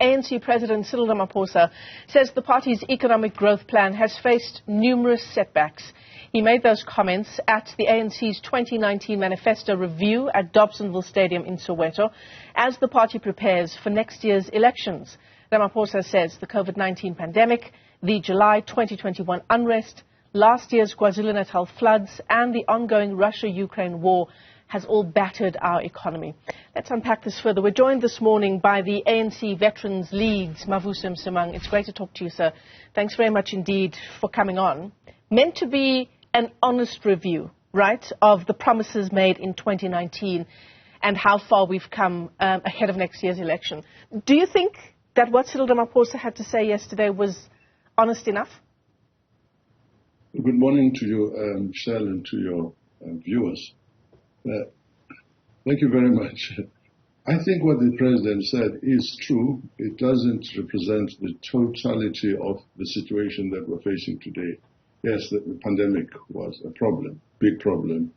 ANC President Cyril Ramaphosa says the party's economic growth plan has faced numerous setbacks. He made those comments at the ANC's 2019 manifesto review at Dobsonville Stadium in Soweto as the party prepares for next year's elections. Ramaphosa says the COVID-19 pandemic, the July 2021 unrest, last year's KwaZulu-Natal floods and the ongoing Russia-Ukraine war has all battered our economy. Let's unpack this further. We're joined this morning by the ANC Veterans League's Mavuso Msimang. It's great to talk to you, sir. Thanks very much indeed for coming on. Meant to be an honest review, right, of the promises made in 2019 and how far we've come ahead of next year's election. Do you think that what Cyril Ramaphosa had to say yesterday was honest enough? Good morning to you, Michelle, and to your viewers. Thank you very much. I think what the President said is true. It doesn't represent the totality of the situation that we're facing today. Yes, the pandemic was a problem, big problem.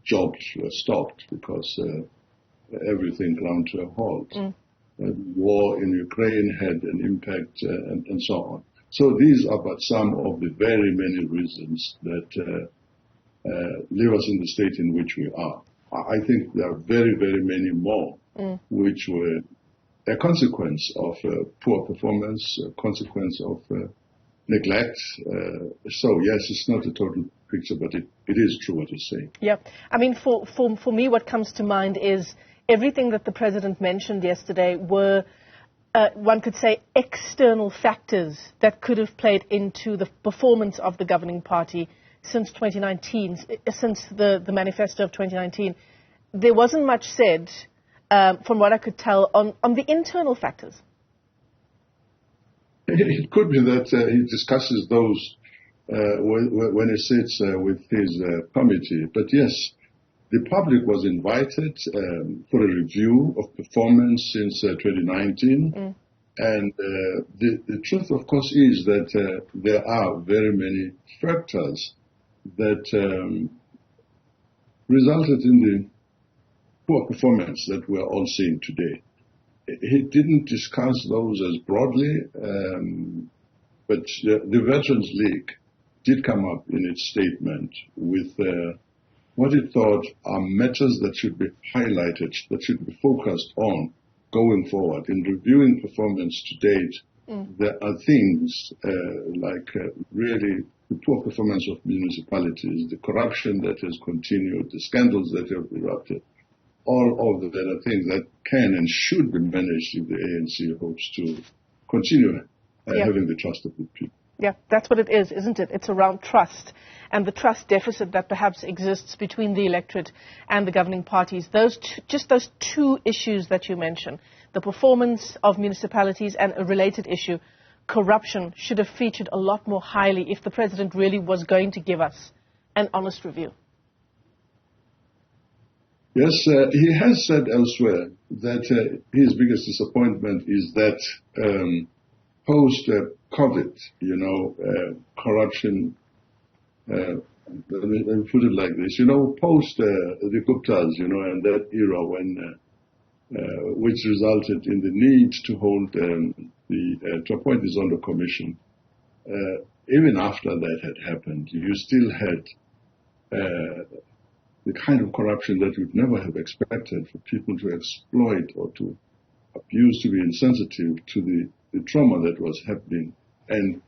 Jobs were stopped because everything ground to a halt. The war in Ukraine had an impact and so on. So these are but some of the very many reasons that leave us in the state in which we are. I think there are very, very many more which were a consequence of poor performance, a consequence of neglect. So yes, it's not a total picture, but it is true what you're saying. Yeah. I mean, for me, what comes to mind is everything that the President mentioned yesterday were, one could say, external factors that could have played into the performance of the governing party since 2019, since the manifesto of 2019. There wasn't much said, from what I could tell, on the internal factors. It could be that he discusses those when he sits with his committee. But yes, the public was invited for a review of performance since 2019. And the truth, of course, is that there are very many factors that resulted in the poor performance that we're all seeing today. He didn't discuss those as broadly, but the Veterans League did come up in its statement with what it thought are matters that should be highlighted, that should be focused on going forward. In reviewing performance to date, there are things like really the poor performance of municipalities, the corruption that has continued, the scandals that have erupted. All of that are things that can and should be managed if the ANC hopes to continue having the trust of the people. Yeah, that's what it is, isn't it? It's around trust and the trust deficit that perhaps exists between the electorate and the governing parties. Just those two issues that you mentioned, the performance of municipalities and a related issue, corruption, should have featured a lot more highly if the President really was going to give us an honest review. Yes, he has said elsewhere that his biggest disappointment is that post-COVID, corruption, let me put it like this, post the Guptas, and that era when, which resulted in the need to hold to appoint the Zondo Commission. Even after that had happened, you still had the kind of corruption that we'd never have expected, for people to exploit or to abuse, to be insensitive to the trauma that was happening and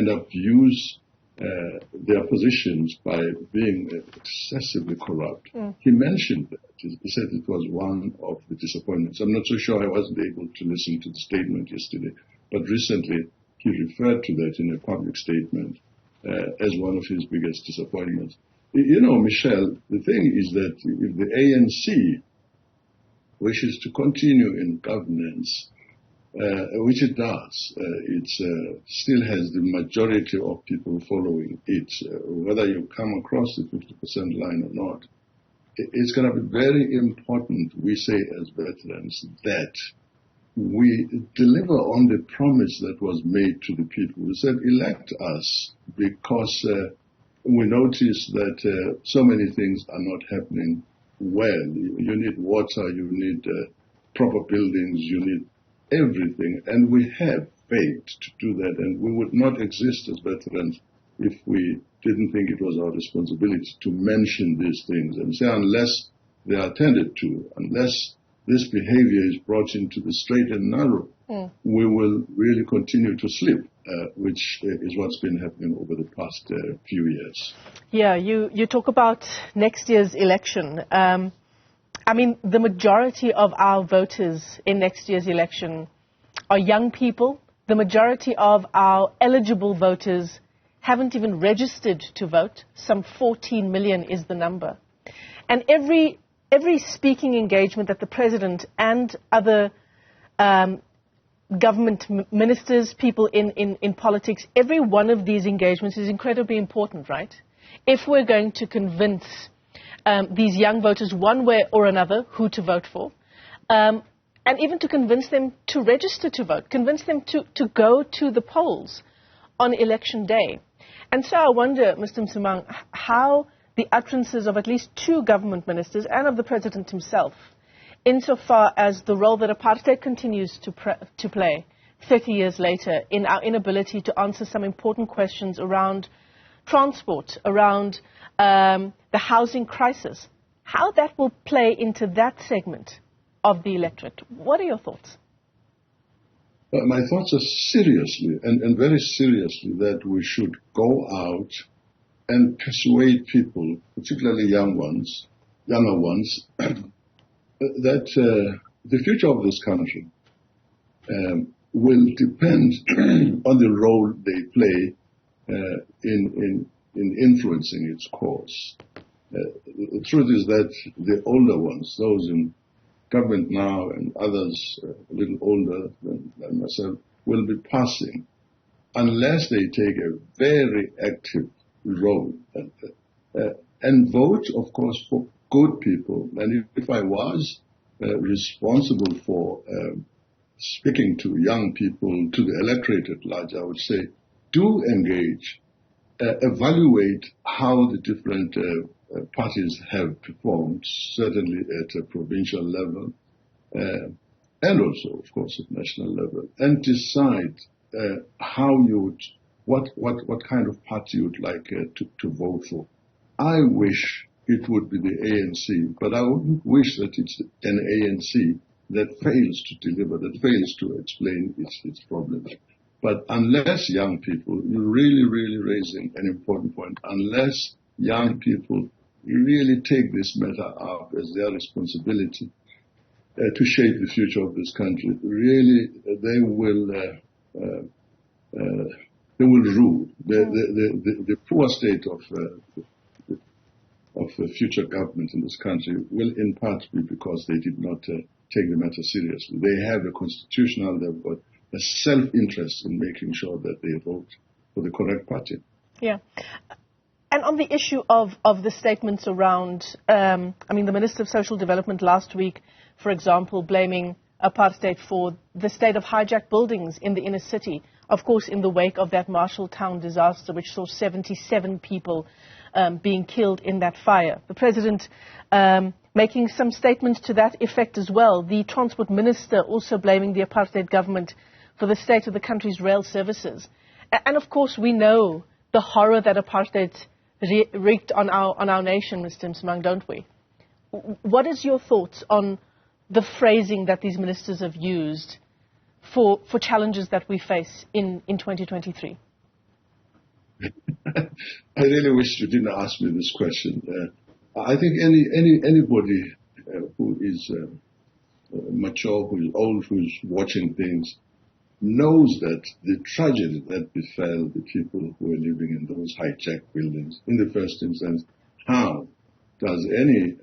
abuse their positions by being excessively corrupt. He mentioned that. He said it was one of the disappointments. I'm not so sure, I wasn't able to listen to the statement yesterday, but recently he referred to that in a public statement as one of his biggest disappointments. Michelle, the thing is that if the ANC wishes to continue in governance, which it does, it still has the majority of people following it, whether you come across the 50% line or not. It's going to be very important, we say as veterans, that we deliver on the promise that was made to the people. We said, elect us because we notice that so many things are not happening well. You need water, you need proper buildings, you need everything, and we have failed to do that, and we would not exist as veterans if we didn't think it was our responsibility to mention these things and say unless they are attended to, unless this behavior is brought into the straight and narrow, we will really continue to slip, which is what's been happening over the past few years. Yeah, you talk about next year's election. I mean, the majority of our voters in next year's election are young people. The majority of our eligible voters haven't even registered to vote. Some 14 million is the number. And every speaking engagement that the president and other government ministers, people in politics, every one of these engagements is incredibly important, right? If we're going to convince these young voters one way or another who to vote for, and even to convince them to register to vote, convince them to go to the polls on election day. And so I wonder, Mr. Msimang, how the utterances of at least two government ministers and of the president himself, insofar as the role that apartheid continues to play 30 years later in our inability to answer some important questions around transport, around the housing crisis, how that will play into that segment of the electorate. What are your thoughts? My thoughts are seriously, and very seriously, that we should go out and persuade people, particularly younger ones, that the future of this country will depend on the role they play in influencing its course. The truth is that the older ones, those in government now and others a little older than myself, will be passing unless they take a very active role and vote, of course, for good people. And if I was responsible for speaking to young people, to the electorate at large, I would say, do engage, evaluate how the different parties have performed, certainly at a provincial level, and also, of course, at national level, and decide how you would, what kind of party you would like to vote for. I wish it would be the ANC, but I wouldn't wish that it's an ANC that fails to deliver, that fails to explain its problems. But unless young people, you're really raising an important point, unless young people really take this matter up as their responsibility to shape the future of this country, really they will rule. The poor state of the future government in this country will in part be because they did not take the matter seriously. They have a constitutional, they've got a self-interest in making sure that they vote for the correct party. Yeah. And on the issue of the statements around, the Minister of Social Development last week, for example, blaming apartheid for the state of hijacked buildings in the inner city, of course, in the wake of that Marshalltown disaster, which saw 77 people being killed in that fire. The President making some statements to that effect as well. The Transport Minister also blaming the apartheid government for the state of the country's rail services. And of course, we know the horror that apartheid wreaked on our nation, Mr. Msimang, don't we? What is your thoughts on the phrasing that these ministers have used for challenges that we face in 2023? I really wish you didn't ask me this question. I think anybody who is mature, who is old, who is watching things, knows that the tragedy that befell the people who were living in those hijacked buildings, in the first instance, how does any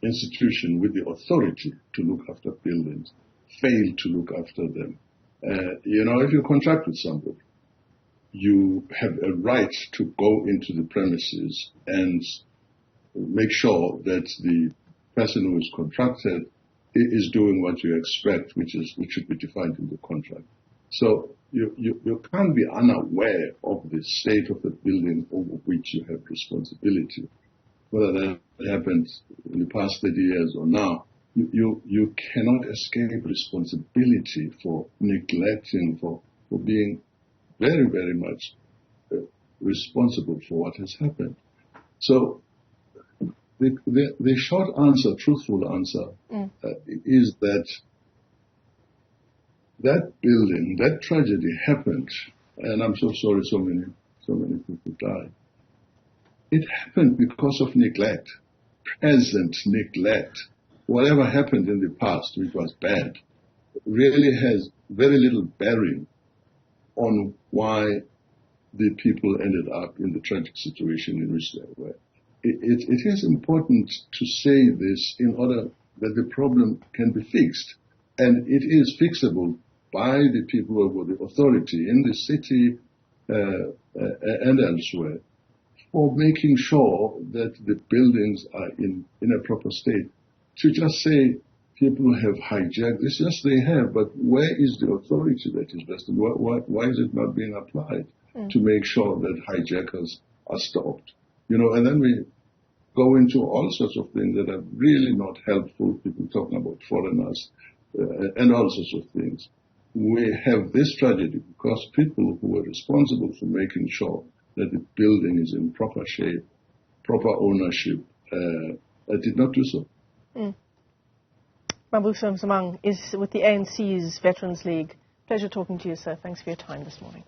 institution with the authority to look after buildings fail to look after them? If you contract with somebody, you have a right to go into the premises and make sure that the person who is contracted is doing what you expect, which should be defined in the contract. So you can't be unaware of the state of the building over which you have responsibility. Whether that happened in the past 30 years or now, you cannot escape responsibility for neglecting, for being very, very much responsible for what has happened. So the short answer, truthful answer, is that building, that tragedy happened, and I'm so sorry so many people died. It happened because of neglect, present neglect. Whatever happened in the past, which was bad, really has very little bearing on why the people ended up in the tragic situation in which they were. It is important to say this in order that the problem can be fixed. And it is fixable by the people who are the authority in the city and elsewhere for making sure that the buildings are in a proper state. To just say people have hijacked this, yes, they have, but where is the authority that is vested? Why is it not being applied to make sure that hijackers are stopped? And then we go into all sorts of things that are really not helpful, people talking about foreigners and all sorts of things. We have this tragedy because people who were responsible for making sure that the building is in proper shape, proper ownership, did not do so. Mavuso Msimang is with the ANC's Veterans League. Pleasure talking to you, sir. Thanks for your time this morning.